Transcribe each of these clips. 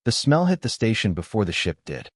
The smell hit the station before the ship did.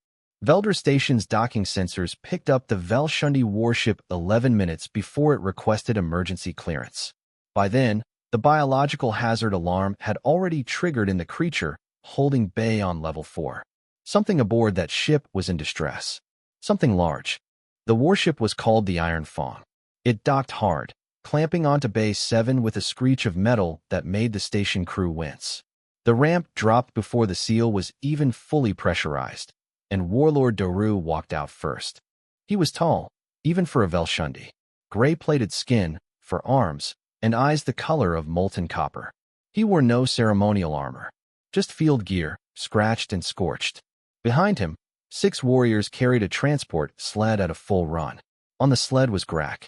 Veldra Station's docking sensors picked up the Velshundi warship 11 minutes before it requested emergency clearance. By then, the biological hazard alarm had already triggered in the creature holding bay on level 4. Something aboard that ship was in distress. Something large. The warship was called the Iron Fawn. It docked hard, clamping onto Bay 7 with a screech of metal that made the station crew wince. The ramp dropped before the seal was even fully pressurized, and Warlord Doru walked out first. He was tall, even for a Velshundi. Gray-plated skin, for arms, and eyes the color of molten copper. He wore no ceremonial armor, just field gear, scratched and scorched. Behind him, 6 warriors carried a transport sled at a full run. On the sled was Grak.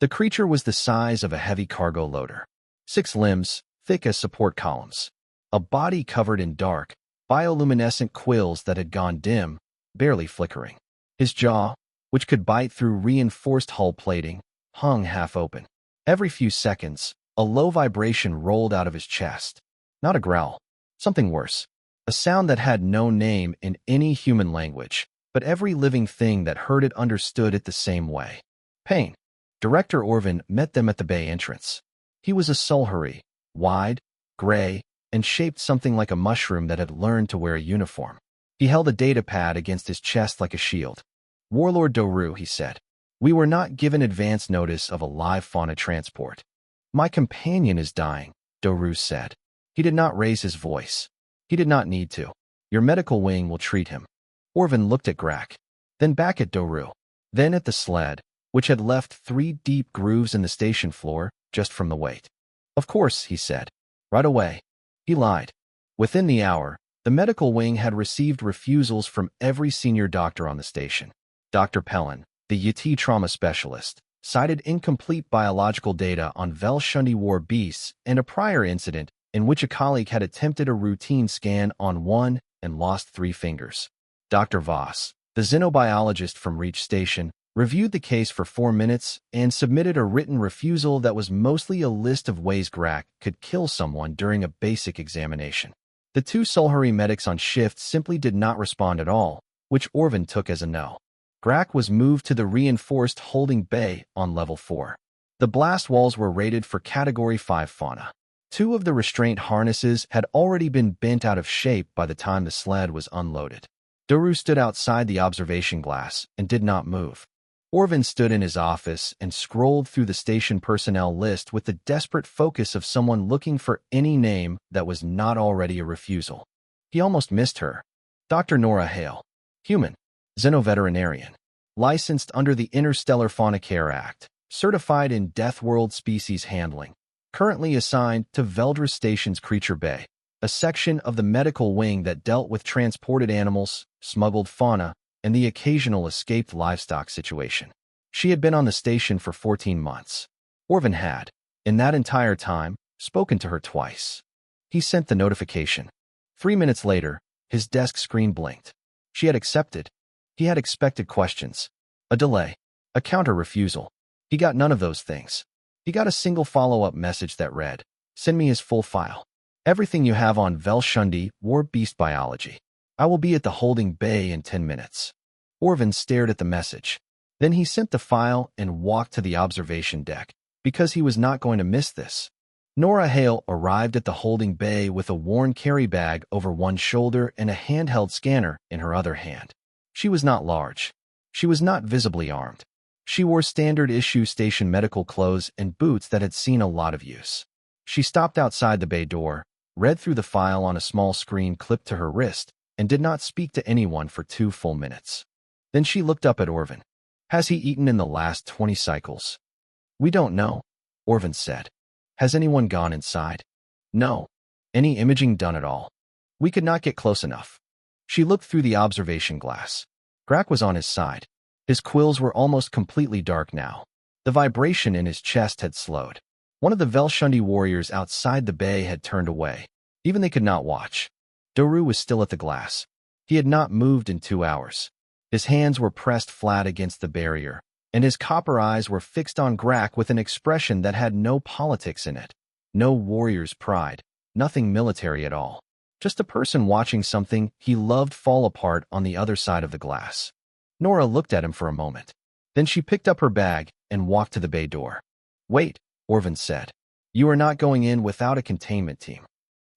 The creature was the size of a heavy cargo loader. 6 limbs, thick as support columns. A body covered in dark, bioluminescent quills that had gone dim, barely flickering. His jaw, which could bite through reinforced hull plating, hung half open. Every few seconds, a low vibration rolled out of his chest. Not a growl. Something worse. A sound that had no name in any human language, but every living thing that heard it understood it the same way. Pain. Director Orvin met them at the bay entrance. He was a Sulhuri, wide, gray, and shaped something like a mushroom that had learned to wear a uniform. He held a data pad against his chest like a shield. Warlord Doru, he said. We were not given advance notice of a live fauna transport. My companion is dying, Doru said. He did not raise his voice. He did not need to. Your medical wing will treat him. Orvin looked at Grak, then back at Doru, then at the sled, which had left 3 deep grooves in the station floor just from the weight. Of course, he said. Right away. He lied. Within the hour, the medical wing had received refusals from every senior doctor on the station. Dr. Pellin, the Yeti trauma specialist, cited incomplete biological data on Velshundi war beasts and a prior incident in which a colleague had attempted a routine scan on one and lost 3 fingers. Dr. Voss, the xenobiologist from Reach Station, reviewed the case for 4 minutes and submitted a written refusal that was mostly a list of ways Grak could kill someone during a basic examination. The 2 Sulhuri medics on shift simply did not respond at all, which Orvin took as a no. Grak was moved to the reinforced holding bay on level 4. The blast walls were rated for Category 5 fauna. 2 of the restraint harnesses had already been bent out of shape by the time the sled was unloaded. Doru stood outside the observation glass and did not move. Orvin stood in his office and scrolled through the station personnel list with the desperate focus of someone looking for any name that was not already a refusal. He almost missed her. Dr. Nora Hale. Human. Xenoveterinarian. Licensed under the Interstellar Fauna Care Act. Certified in Deathworld species handling. Currently assigned to Veldra Station's Creature Bay, a section of the medical wing that dealt with transported animals, smuggled fauna, and the occasional escaped livestock situation. She had been on the station for 14 months. Orvin had, in that entire time, spoken to her twice. He sent the notification. 3 minutes later, his desk screen blinked. She had accepted. He had expected questions. A delay. A counter-refusal. He got none of those things. He got a single follow-up message that read, "Send me his full file. Everything you have on Velshundi war beast biology. I will be at the holding bay in 10 minutes. Orvin stared at the message. Then he sent the file and walked to the observation deck, because he was not going to miss this. Nora Hale arrived at the holding bay with a worn carry bag over one shoulder and a handheld scanner in her other hand. She was not large. She was not visibly armed. She wore standard-issue station medical clothes and boots that had seen a lot of use. She stopped outside the bay door, read through the file on a small screen clipped to her wrist, and did not speak to anyone for 2 full minutes. Then she looked up at Orvin. Has he eaten in the last 20 cycles? We don't know, Orvin said. Has anyone gone inside? No. Any imaging done at all? We could not get close enough. She looked through the observation glass. Grak was on his side. His quills were almost completely dark now. The vibration in his chest had slowed. One of the Velshundi warriors outside the bay had turned away. Even they could not watch. Doru was still at the glass. He had not moved in 2 hours. His hands were pressed flat against the barrier, and his copper eyes were fixed on Grak with an expression that had no politics in it. No warrior's pride. Nothing military at all. Just a person watching something he loved fall apart on the other side of the glass. Nora looked at him for a moment. Then she picked up her bag and walked to the bay door. "Wait," Orvin said. "You are not going in without a containment team."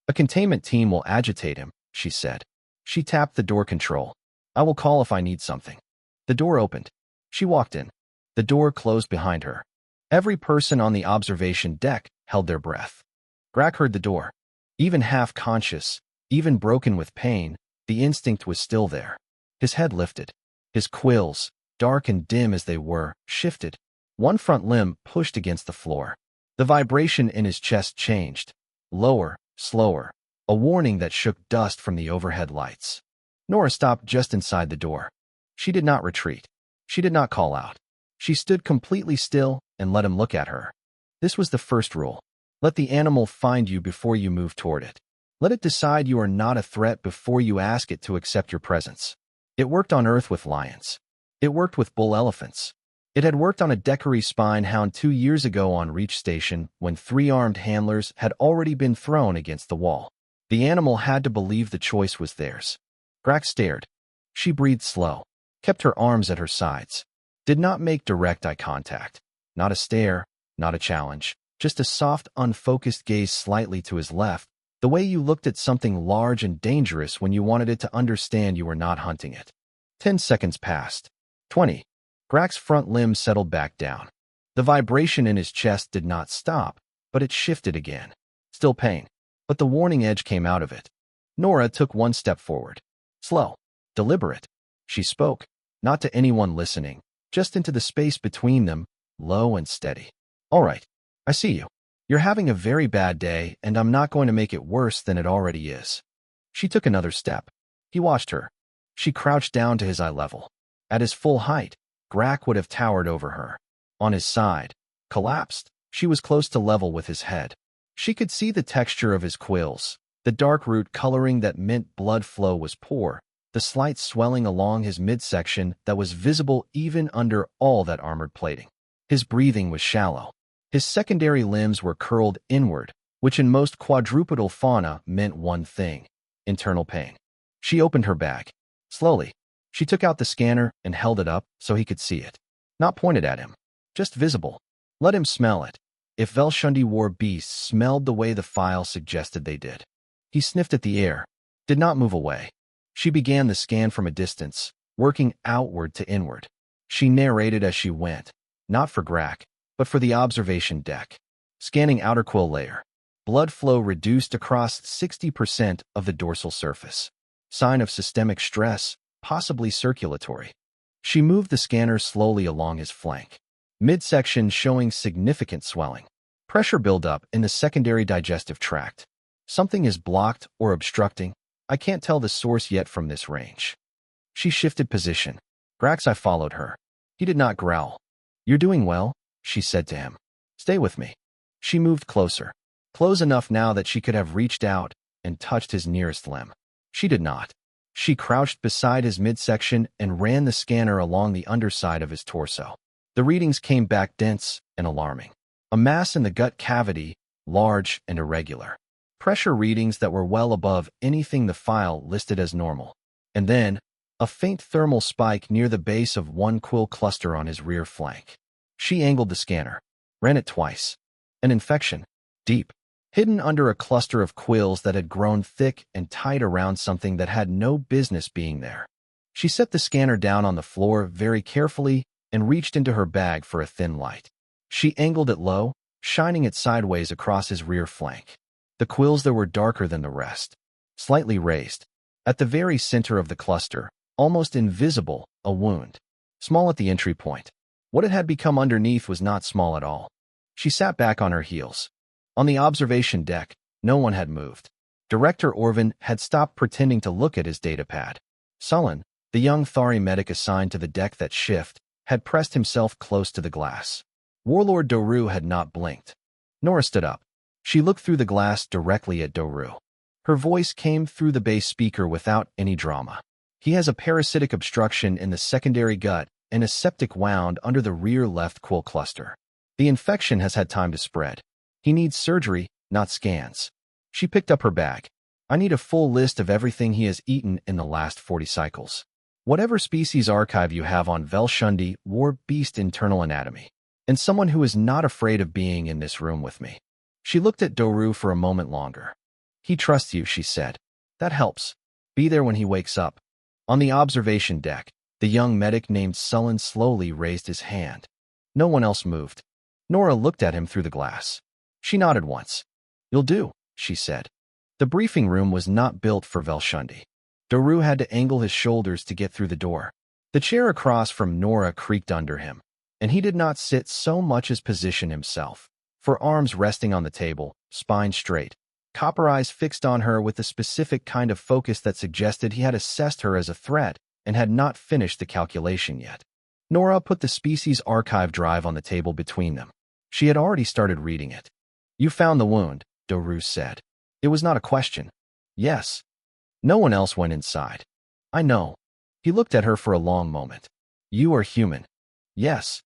"A containment team will agitate him," she said. She tapped the door control. "I will call if I need something." The door opened. She walked in. The door closed behind her. Every person on the observation deck held their breath. Grak heard the door. Even half-conscious, even broken with pain, the instinct was still there. His head lifted. His quills, dark and dim as they were, shifted. One front limb pushed against the floor. The vibration in his chest changed. Lower, slower. A warning that shook dust from the overhead lights. Nora stopped just inside the door. She did not retreat. She did not call out. She stood completely still and let him look at her. This was the first rule. Let the animal find you before you move toward it. Let it decide you are not a threat before you ask it to accept your presence. It worked on Earth with lions. It worked with bull elephants. It had worked on a Deckary spine hound 2 years ago on Reach Station when 3 armed handlers had already been thrown against the wall. The animal had to believe the choice was theirs. Grak stared. She breathed slow, kept her arms at her sides, did not make direct eye contact. Not a stare, not a challenge, just a soft, unfocused gaze slightly to his left, the way you looked at something large and dangerous when you wanted it to understand you were not hunting it. 10 seconds passed. 20. Grak's front limb settled back down. The vibration in his chest did not stop, but it shifted again. Still pain, but the warning edge came out of it. Nora took 1 step forward. Slow, deliberate. She spoke, not to anyone listening, just into the space between them, low and steady. "All right, I see you. You're having a very bad day, and I'm not going to make it worse than it already is." She took another step. He watched her. She crouched down to his eye level. At his full height, Grak would have towered over her. On his side, collapsed, she was close to level with his head. She could see the texture of his quills, the dark root coloring that meant blood flow was poor, the slight swelling along his midsection that was visible even under all that armored plating. His breathing was shallow. His secondary limbs were curled inward, which in most quadrupedal fauna meant one thing: internal pain. She opened her bag. Slowly, she took out the scanner and held it up so he could see it. Not pointed at him, just visible. Let him smell it. If Velshundi War beasts smelled the way the file suggested they did. He sniffed at the air, did not move away. She began the scan from a distance, working outward to inward. She narrated as she went, not for Grak, but for the observation deck. Scanning outer quill layer. Blood flow reduced across 60% of the dorsal surface. Sign of systemic stress, possibly circulatory. She moved the scanner slowly along his flank. Midsection showing significant swelling. Pressure buildup in the secondary digestive tract. Something is blocked or obstructing. I can't tell the source yet from this range. She shifted position. Grak's eye followed her. He did not growl. "You're doing well," she said to him. "Stay with me." She moved closer. Close enough now that she could have reached out and touched his nearest limb. She did not. She crouched beside his midsection and ran the scanner along the underside of his torso. The readings came back dense and alarming. A mass in the gut cavity, large and irregular. Pressure readings that were well above anything the file listed as normal. And then, a faint thermal spike near the base of one quill cluster on his rear flank. She angled the scanner, ran it twice. An infection, deep, hidden under a cluster of quills that had grown thick and tight around something that had no business being there. She set the scanner down on the floor very carefully and reached into her bag for a thin light. She angled it low, shining it sideways across his rear flank. The quills there were darker than the rest, slightly raised. At the very center of the cluster, almost invisible, a wound. Small at the entry point. What it had become underneath was not small at all. She sat back on her heels. On the observation deck, no one had moved. Director Orvin had stopped pretending to look at his datapad. Sullen, the young Thari medic assigned to the deck that shift, had pressed himself close to the glass. Warlord Doru had not blinked. Nora stood up. She looked through the glass directly at Doru. Her voice came through the base speaker without any drama. "He has a parasitic obstruction in the secondary gut and a septic wound under the rear left quill cluster. The infection has had time to spread. He needs surgery, not scans." She picked up her bag. I need a full list of everything he has eaten in the last 40 cycles. Whatever species archive you have on Velshundi War Beast Internal Anatomy. And someone who is not afraid of being in this room with me. She looked at Doru for a moment longer. He trusts you, she said. That helps. Be there when he wakes up. On the observation deck, the young medic named Sullen slowly raised his hand. No one else moved. Nora looked at him through the glass. She nodded once. You'll do, she said. The briefing room was not built for Velshundi. Doru had to angle his shoulders to get through the door. The chair across from Nora creaked under him, and he did not sit so much as position himself, for arms resting on the table, spine straight, copper eyes fixed on her with a specific kind of focus that suggested he had assessed her as a threat and had not finished the calculation yet. Nora put the species archive drive on the table between them. She had already started reading it. You found the wound, Doru said. It was not a question. Yes. No one else went inside. I know. He looked at her for a long moment. You are human. Yes.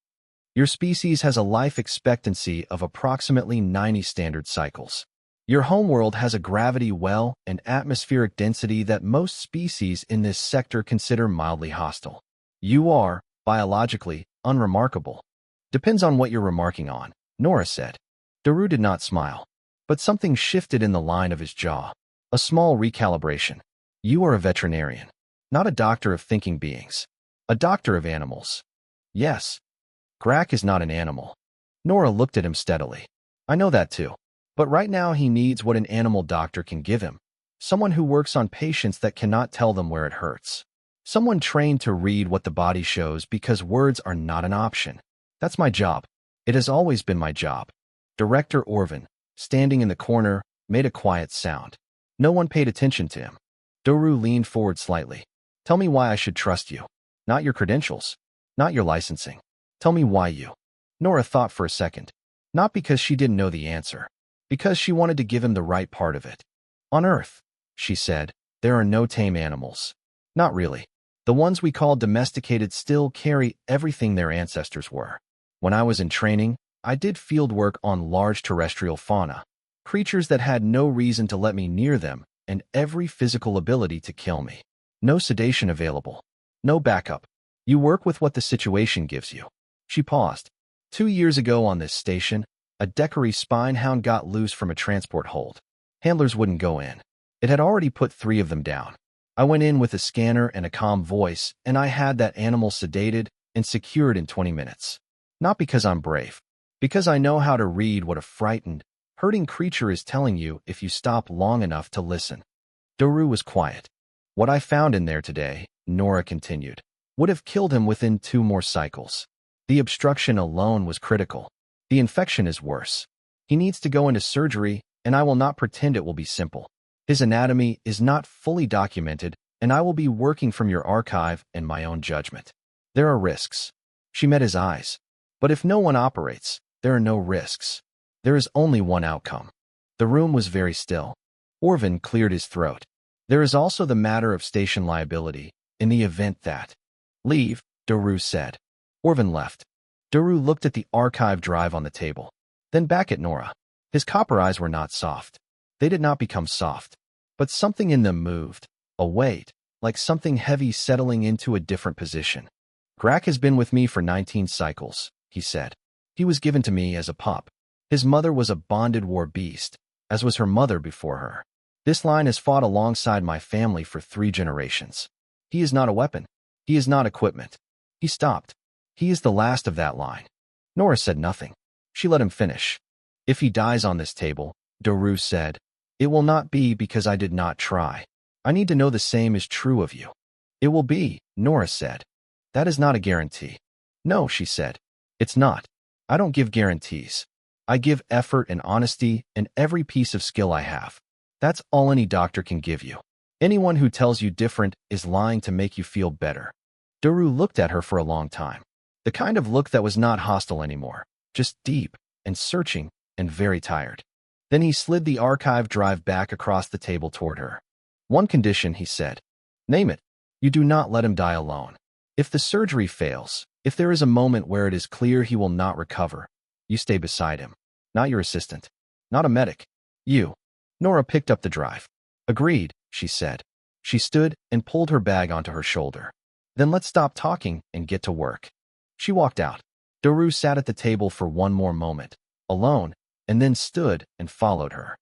Your species has a life expectancy of approximately 90 standard cycles. Your homeworld has a gravity well and atmospheric density that most species in this sector consider mildly hostile. You are, biologically, unremarkable. Depends on what you're remarking on, Nora said. Doru did not smile, but something shifted in the line of his jaw. A small recalibration. You are a veterinarian, not a doctor of thinking beings. A doctor of animals. Yes. Grak is not an animal. Nora looked at him steadily. I know that too. But right now he needs what an animal doctor can give him. Someone who works on patients that cannot tell them where it hurts. Someone trained to read what the body shows because words are not an option. That's my job. It has always been my job. Director Orvin, standing in the corner, made a quiet sound. No one paid attention to him. Doru leaned forward slightly. Tell me why I should trust you. Not your credentials. Not your licensing. Tell me why you. Nora thought for a second. Not because she didn't know the answer. Because she wanted to give him the right part of it. On Earth, she said, there are no tame animals. Not really. The ones we call domesticated still carry everything their ancestors were. When I was in training, I did field work on large terrestrial fauna. Creatures that had no reason to let me near them and every physical ability to kill me. No sedation available. No backup. You work with what the situation gives you. She paused. 2 years ago on this station, a Decoree spinehound got loose from a transport hold. Handlers wouldn't go in. It had already put 3 of them down. I went in with a scanner and a calm voice, and I had that animal sedated and secured in 20 minutes. Not because I'm brave. Because I know how to read what a frightened, hurting creature is telling you if you stop long enough to listen. Doru was quiet. What I found in there today, Nora continued, would have killed him within 2 more cycles. The obstruction alone was critical. The infection is worse. He needs to go into surgery, and I will not pretend it will be simple. His anatomy is not fully documented, and I will be working from your archive and my own judgment. There are risks. She met his eyes. But if no one operates, there are no risks. There is only one outcome. The room was very still. Orvin cleared his throat. There is also the matter of station liability, in the event that... Leave, Doru said. Orvin left. Doru looked at the archive drive on the table, then back at Nora. His copper eyes were not soft. They did not become soft. But something in them moved, a weight, like something heavy settling into a different position. Grak has been with me for 19 cycles, he said. He was given to me as a pup. His mother was a bonded war beast, as was her mother before her. This line has fought alongside my family for 3 generations. He is not a weapon. He is not equipment. He stopped. He is the last of that line. Nora said nothing. She let him finish. If he dies on this table, Doru said, it will not be because I did not try. I need to know the same is true of you. It will be, Nora said. That is not a guarantee. No, she said. It's not. I don't give guarantees. I give effort and honesty and every piece of skill I have. That's all any doctor can give you. Anyone who tells you different is lying to make you feel better. Doru looked at her for a long time. The kind of look that was not hostile anymore, just deep and searching and very tired. Then he slid the archive drive back across the table toward her. One condition, he said. Name it. You do not let him die alone. If the surgery fails, if there is a moment where it is clear he will not recover, you stay beside him. Not your assistant. Not a medic. You. Nora picked up the drive. Agreed, she said. She stood and pulled her bag onto her shoulder. Then let's stop talking and get to work. She walked out. Daru sat at the table for one more moment, alone, and then stood and followed her.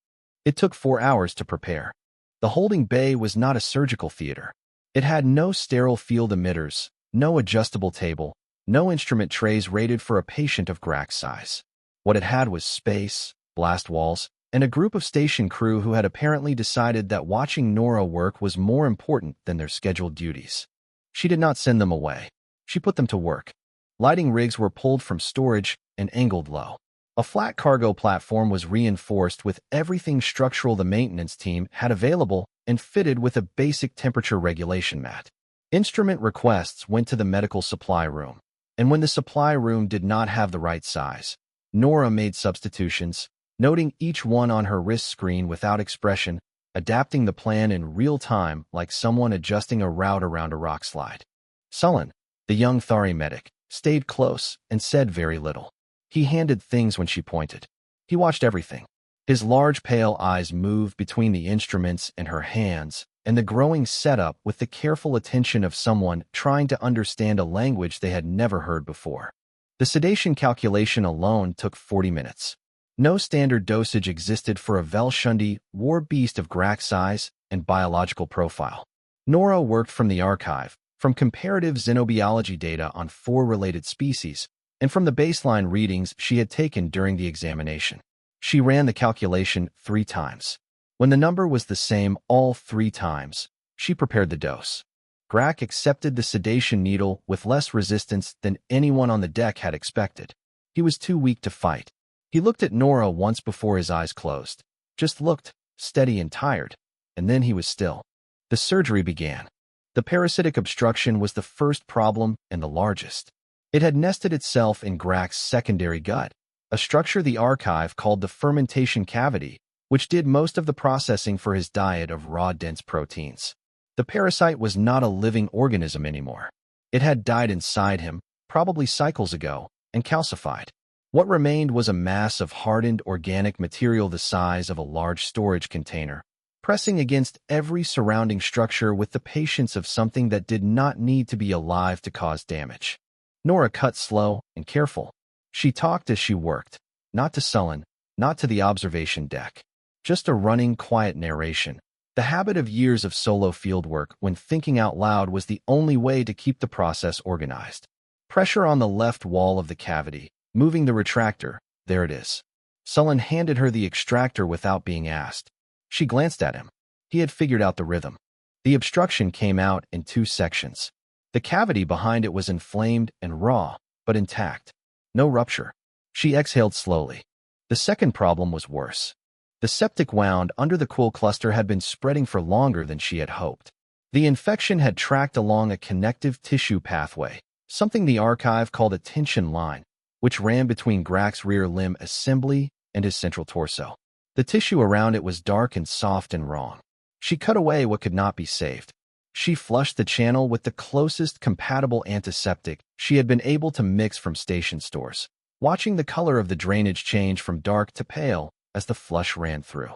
It took 4 hours to prepare. The holding bay was not a surgical theater. It had no sterile field emitters, no adjustable table, no instrument trays rated for a patient of Grax's size. What it had was space, blast walls, and a group of station crew who had apparently decided that watching Nora work was more important than their scheduled duties. She did not send them away. She put them to work. Lighting rigs were pulled from storage and angled low. A flat cargo platform was reinforced with everything structural the maintenance team had available and fitted with a basic temperature regulation mat. Instrument requests went to the medical supply room, and when the supply room did not have the right size, Nora made substitutions, noting each one on her wrist screen without expression, adapting the plan in real time like someone adjusting a route around a rock slide. Sullen, the young Thari medic, stayed close and said very little. He handed things when she pointed. He watched everything. His large pale eyes moved between the instruments and her hands, and the growing setup with the careful attention of someone trying to understand a language they had never heard before. The sedation calculation alone took 40 minutes. No standard dosage existed for a Velshundi war beast of Grax size and biological profile. Nora worked from the archive, from comparative xenobiology data on 4 related species, and from the baseline readings she had taken during the examination. She ran the calculation 3 times. When the number was the same all 3 times, she prepared the dose. Grack accepted the sedation needle with less resistance than anyone on the deck had expected. He was too weak to fight. He looked at Nora once before his eyes closed. Just looked, steady and tired, and then he was still. The surgery began. The parasitic obstruction was the first problem and the largest. It had nested itself in Grax's secondary gut, a structure the archive called the fermentation cavity, which did most of the processing for his diet of raw, dense proteins. The parasite was not a living organism anymore. It had died inside him, probably cycles ago, and calcified. What remained was a mass of hardened organic material the size of a large storage container, pressing against every surrounding structure with the patience of something that did not need to be alive to cause damage. Nora cut slow and careful. She talked as she worked, not to Sullen, not to the observation deck. Just a running, quiet narration. The habit of years of solo fieldwork when thinking out loud was the only way to keep the process organized. Pressure on the left wall of the cavity, moving the retractor, there it is. Sullen handed her the extractor without being asked. She glanced at him. He had figured out the rhythm. The obstruction came out in 2 sections. The cavity behind it was inflamed and raw, but intact. No rupture. She exhaled slowly. The second problem was worse. The septic wound under the quill cluster had been spreading for longer than she had hoped. The infection had tracked along a connective tissue pathway, something the archive called a tension line, which ran between Grax's rear limb assembly and his central torso. The tissue around it was dark and soft and wrong. She cut away what could not be saved. She flushed the channel with the closest compatible antiseptic she had been able to mix from station stores, watching the color of the drainage change from dark to pale as the flush ran through.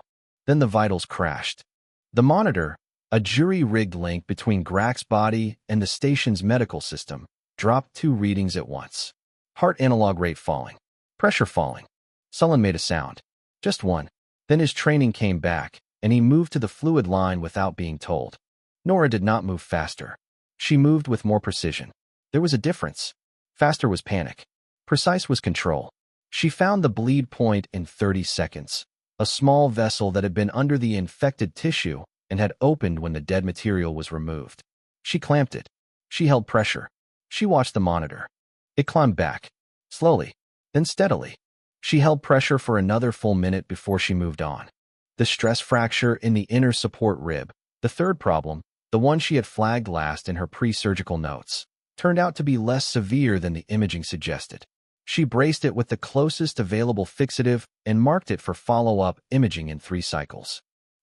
Then the vitals crashed. The monitor, a jury-rigged link between Grax's body and the station's medical system, dropped 2 readings at once. Heart analog rate falling. Pressure falling. Sullen made a sound. Just one. Then his training came back, and he moved to the fluid line without being told. Nora did not move faster. She moved with more precision. There was a difference. Faster was panic. Precise was control. She found the bleed point in 30 seconds, a small vessel that had been under the infected tissue and had opened when the dead material was removed. She clamped it. She held pressure. She watched the monitor. It climbed back, slowly, then steadily. She held pressure for another full minute before she moved on. The stress fracture in the inner support rib, the third problem, the one she had flagged last in her pre-surgical notes, turned out to be less severe than the imaging suggested. She braced it with the closest available fixative and marked it for follow-up imaging in 3 cycles.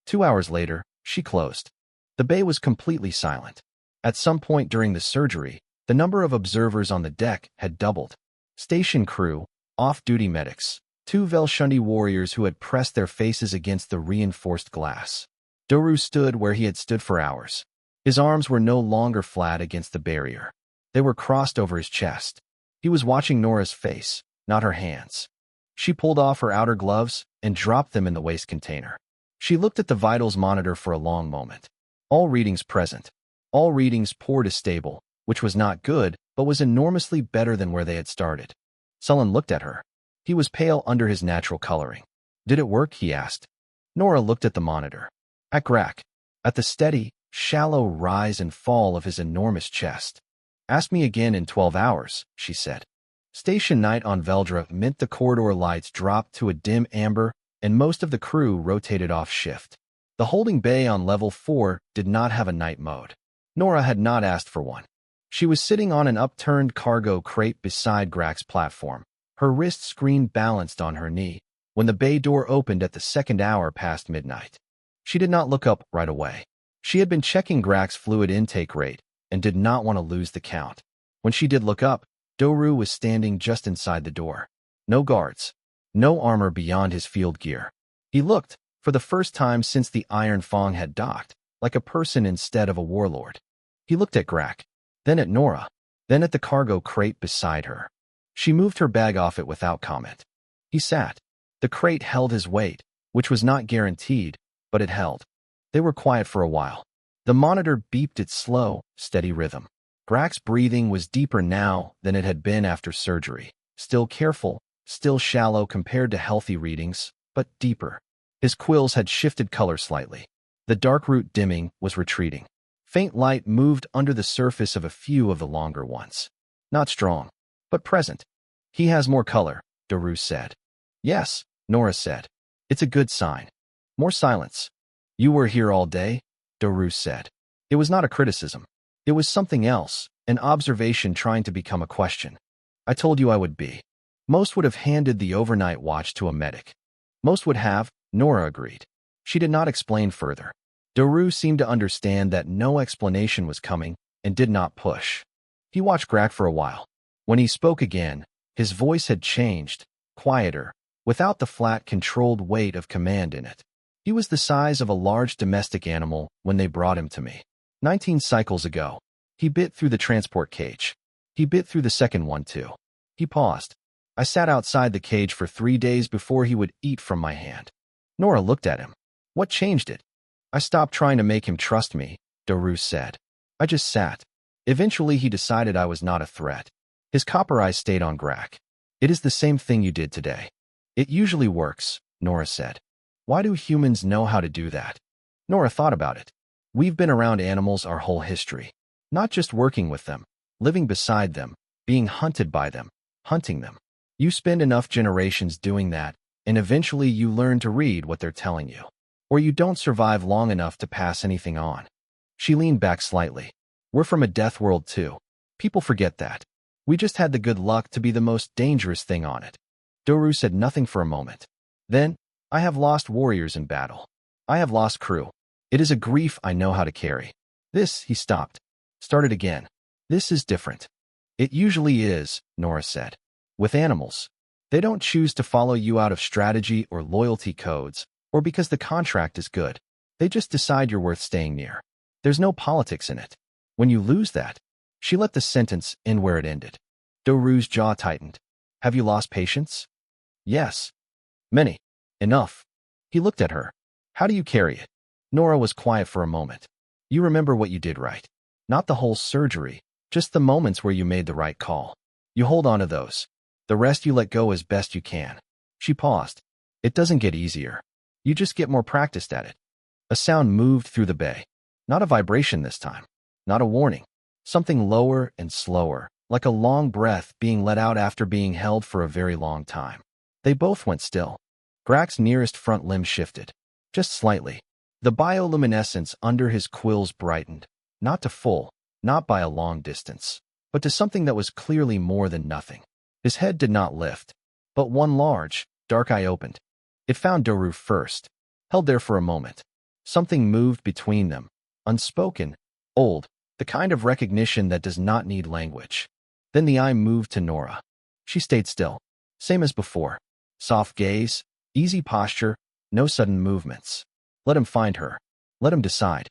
2 hours later, she closed. The bay was completely silent. At some point during the surgery, the number of observers on the deck had doubled. Station crew, off-duty medics, 2 Velshundi warriors who had pressed their faces against the reinforced glass. Doru stood where he had stood for hours. His arms were no longer flat against the barrier. They were crossed over his chest. He was watching Nora's face, not her hands. She pulled off her outer gloves and dropped them in the waste container. She looked at the vitals monitor for a long moment. All readings present. All readings poor to stable, which was not good, but was enormously better than where they had started. Sullen looked at her. He was pale under his natural coloring. Did it work? He asked. Nora looked at the monitor. At Grak. At the steady, shallow rise and fall of his enormous chest. Ask me again in 12 hours, she said. Station night on Veldra meant the corridor lights dropped to a dim amber and most of the crew rotated off shift. The holding bay on level 4 did not have a night mode. Nora had not asked for one. She was sitting on an upturned cargo crate beside Grak's platform, her wrist screen balanced on her knee, when the bay door opened at the second hour past midnight. She did not look up right away. She had been checking Grak's fluid intake rate and did not want to lose the count. When she did look up, Doru was standing just inside the door. No guards. No armor beyond his field gear. He looked, for the first time since the Iron Fang had docked, like a person instead of a warlord. He looked at Grak, then at Nora, then at the cargo crate beside her. She moved her bag off it without comment. He sat. The crate held his weight, which was not guaranteed, but it held. They were quiet for a while. The monitor beeped its slow, steady rhythm. Grak's breathing was deeper now than it had been after surgery. Still careful, still shallow compared to healthy readings, but deeper. His quills had shifted color slightly. The dark root dimming was retreating. Faint light moved under the surface of a few of the longer ones. Not strong, but present. He has more color, Doru said. Yes, Nora said. It's a good sign. More silence. You were here all day, Doru said. It was not a criticism. It was something else, an observation trying to become a question. I told you I would be. Most would have handed the overnight watch to a medic. Most would have, Nora agreed. She did not explain further. Doru seemed to understand that no explanation was coming and did not push. He watched Grak for a while. When he spoke again, his voice had changed, quieter, without the flat, controlled weight of command in it. He was the size of a large domestic animal when they brought him to me. 19 cycles ago. He bit through the transport cage. He bit through the second one too. He paused. I sat outside the cage for 3 days before he would eat from my hand. Nora looked at him. What changed it? I stopped trying to make him trust me, Doru said. I just sat. Eventually he decided I was not a threat. His copper eyes stayed on Grak. It is the same thing you did today. It usually works, Nora said. Why do humans know how to do that? Nora thought about it. We've been around animals our whole history. Not just working with them, living beside them, being hunted by them, hunting them. You spend enough generations doing that, and eventually you learn to read what they're telling you. Or you don't survive long enough to pass anything on. She leaned back slightly. We're from a death world too. People forget that. We just had the good luck to be the most dangerous thing on it. Doru said nothing for a moment. Then, I have lost warriors in battle. I have lost crew. It is a grief I know how to carry. This, he stopped. Started again. This is different. It usually is, Nora said. With animals. They don't choose to follow you out of strategy or loyalty codes, or because the contract is good. They just decide you're worth staying near. There's no politics in it. When you lose that, she let the sentence end where it ended. Doru's jaw tightened. Have you lost patience? Yes. Many. Enough. He looked at her. How do you carry it? Nora was quiet for a moment. You remember what you did right. Not the whole surgery, just the moments where you made the right call. You hold on to those. The rest you let go as best you can. She paused. It doesn't get easier. You just get more practiced at it. A sound moved through the bay. Not a vibration this time. Not a warning. Something lower and slower, like a long breath being let out after being held for a very long time. They both went still. Grak's nearest front limb shifted. Just slightly. The bioluminescence under his quills brightened. Not to full, not by a long distance, but to something that was clearly more than nothing. His head did not lift, but one large, dark eye opened. It found Doru first, held there for a moment. Something moved between them, unspoken, old, the kind of recognition that does not need language. Then the eye moved to Nora. She stayed still, same as before. Soft gaze, easy posture, no sudden movements. Let him find her. Let him decide.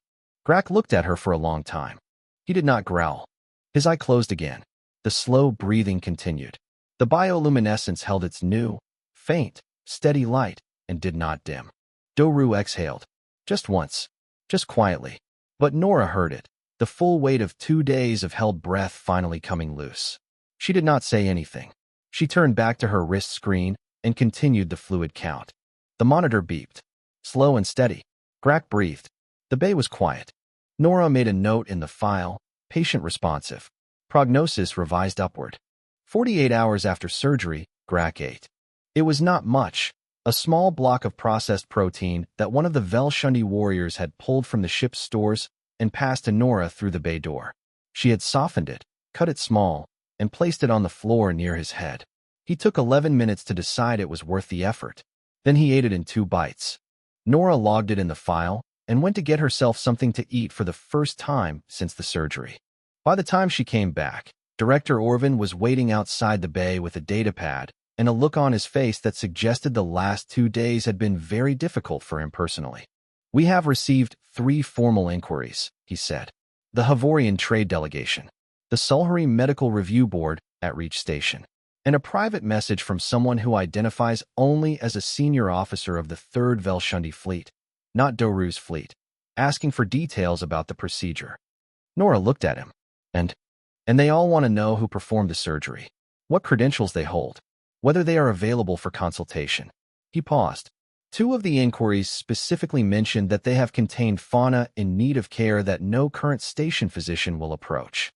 Grak looked at her for a long time. He did not growl. His eye closed again. The slow breathing continued. The bioluminescence held its new, faint, steady light and did not dim. Doru exhaled. Just once. Just quietly. But Nora heard it, the full weight of 2 days of held breath finally coming loose. She did not say anything. She turned back to her wrist screen and continued the fluid count. The monitor beeped. Slow and steady. Grak breathed. The bay was quiet. Nora made a note in the file, patient responsive. Prognosis revised upward. 48 hours after surgery, Grak ate. It was not much, a small block of processed protein that one of the Velshundi warriors had pulled from the ship's stores and passed to Nora through the bay door. She had softened it, cut it small, and placed it on the floor near his head. He took 11 minutes to decide it was worth the effort. Then he ate it in 2 bites. Nora logged it in the file and went to get herself something to eat for the first time since the surgery. By the time she came back, Director Orvin was waiting outside the bay with a datapad and a look on his face that suggested the last 2 days had been very difficult for him personally. We have received 3 formal inquiries, he said. The Havorian Trade Delegation, the Sulhuri Medical Review Board at Reach Station, and a private message from someone who identifies only as a senior officer of the 3rd Velshundi Fleet, not Doru's fleet, asking for details about the procedure. Nora looked at him. And they all want to know who performed the surgery, what credentials they hold, whether they are available for consultation. He paused. 2 of the inquiries specifically mentioned that they have contained fauna in need of care that no current station physician will approach.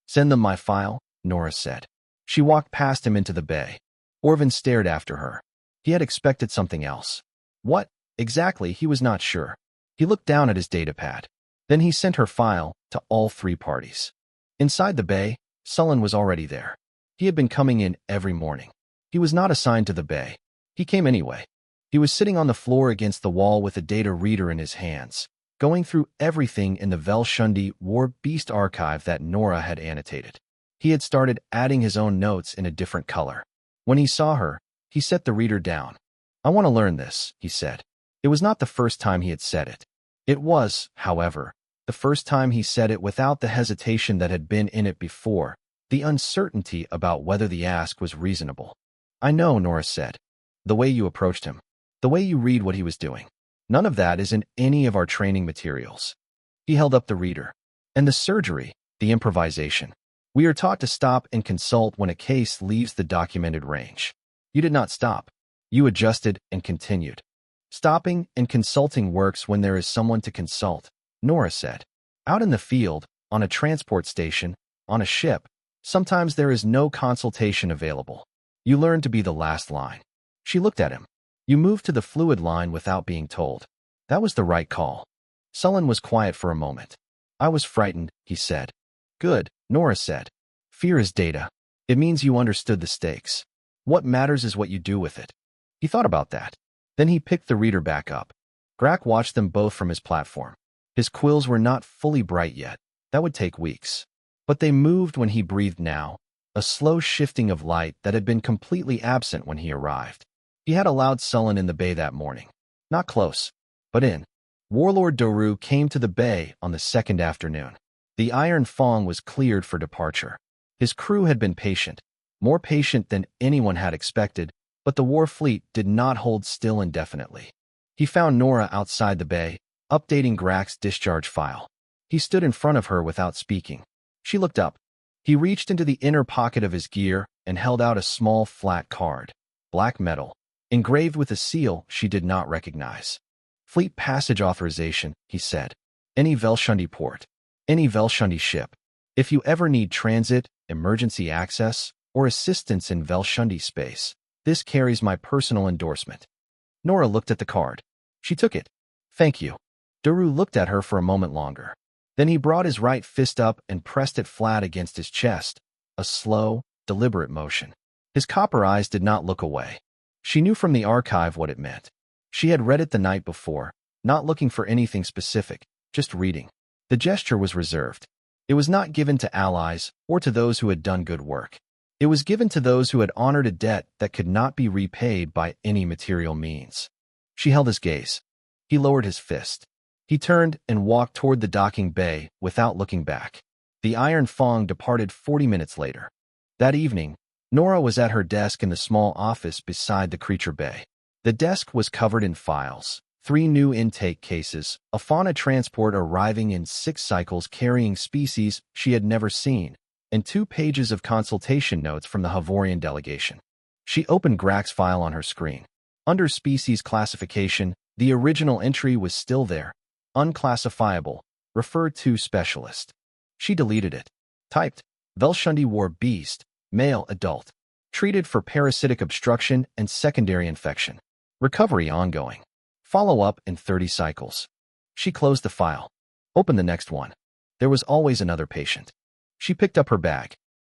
Send them my file, Nora said. She walked past him into the bay. Orvin stared after her. He had expected something else. What, exactly, he was not sure. He looked down at his datapad. Then he sent her file to all 3 parties. Inside the bay, Sullen was already there. He had been coming in every morning. He was not assigned to the bay. He came anyway. He was sitting on the floor against the wall with a data reader in his hands, going through everything in the Velshundi War Beast archive that Nora had annotated. He had started adding his own notes in a different color. When he saw her, he set the reader down. I want to learn this, he said. It was not the first time he had said it. It was, however, the first time he said it without the hesitation that had been in it before, the uncertainty about whether the ask was reasonable. I know, Nora said. The way you approached him. The way you read what he was doing. None of that is in any of our training materials. He held up the reader. And the surgery, the improvisation. We are taught to stop and consult when a case leaves the documented range. You did not stop. You adjusted and continued. Stopping and consulting works when there is someone to consult, Nora said. Out in the field, on a transport station, on a ship, sometimes there is no consultation available. You learn to be the last line. She looked at him. You moved to the fluid line without being told. That was the right call. Sullen was quiet for a moment. I was frightened, he said. Good, Nora said. Fear is data. It means you understood the stakes. What matters is what you do with it. He thought about that. Then he picked the reader back up. Grak watched them both from his platform. His quills were not fully bright yet. That would take weeks. But they moved when he breathed now, a slow shifting of light that had been completely absent when he arrived. He had allowed Sullen in the bay that morning. Not close, but in. Warlord Doru came to the bay on the 2nd afternoon. The Iron Fong was cleared for departure. His crew had been patient, more patient than anyone had expected, but the war fleet did not hold still indefinitely. He found Nora outside the bay, updating Grak's discharge file. He stood in front of her without speaking. She looked up. He reached into the inner pocket of his gear and held out a small flat card, black metal, engraved with a seal she did not recognize. Fleet passage authorization, he said. Any Velshundi port, any Velshundi ship. If you ever need transit, emergency access, or assistance in Velshundi space, this carries my personal endorsement. Nora looked at the card. She took it. Thank you. Doru looked at her for a moment longer. Then he brought his right fist up and pressed it flat against his chest, a slow, deliberate motion. His copper eyes did not look away. She knew from the archive what it meant. She had read it the night before, not looking for anything specific, just reading. The gesture was reserved. It was not given to allies or to those who had done good work. It was given to those who had honored a debt that could not be repaid by any material means. She held his gaze. He lowered his fist. He turned and walked toward the docking bay without looking back. The Iron Fong departed 40 minutes later. That evening, Nora was at her desk in the small office beside the creature bay. The desk was covered in files, 3 new intake cases, a fauna transport arriving in 6 cycles carrying species she had never seen, and 2 pages of consultation notes from the Havorian delegation. She opened Grack's file on her screen. Under species classification, the original entry was still there. Unclassifiable, referred to specialist. She deleted it. Typed, HFY War beast, male adult. Treated for parasitic obstruction and secondary infection. Recovery ongoing. Follow-up in 30 cycles. She closed the file. Opened the next one. There was always another patient. She picked up her bag.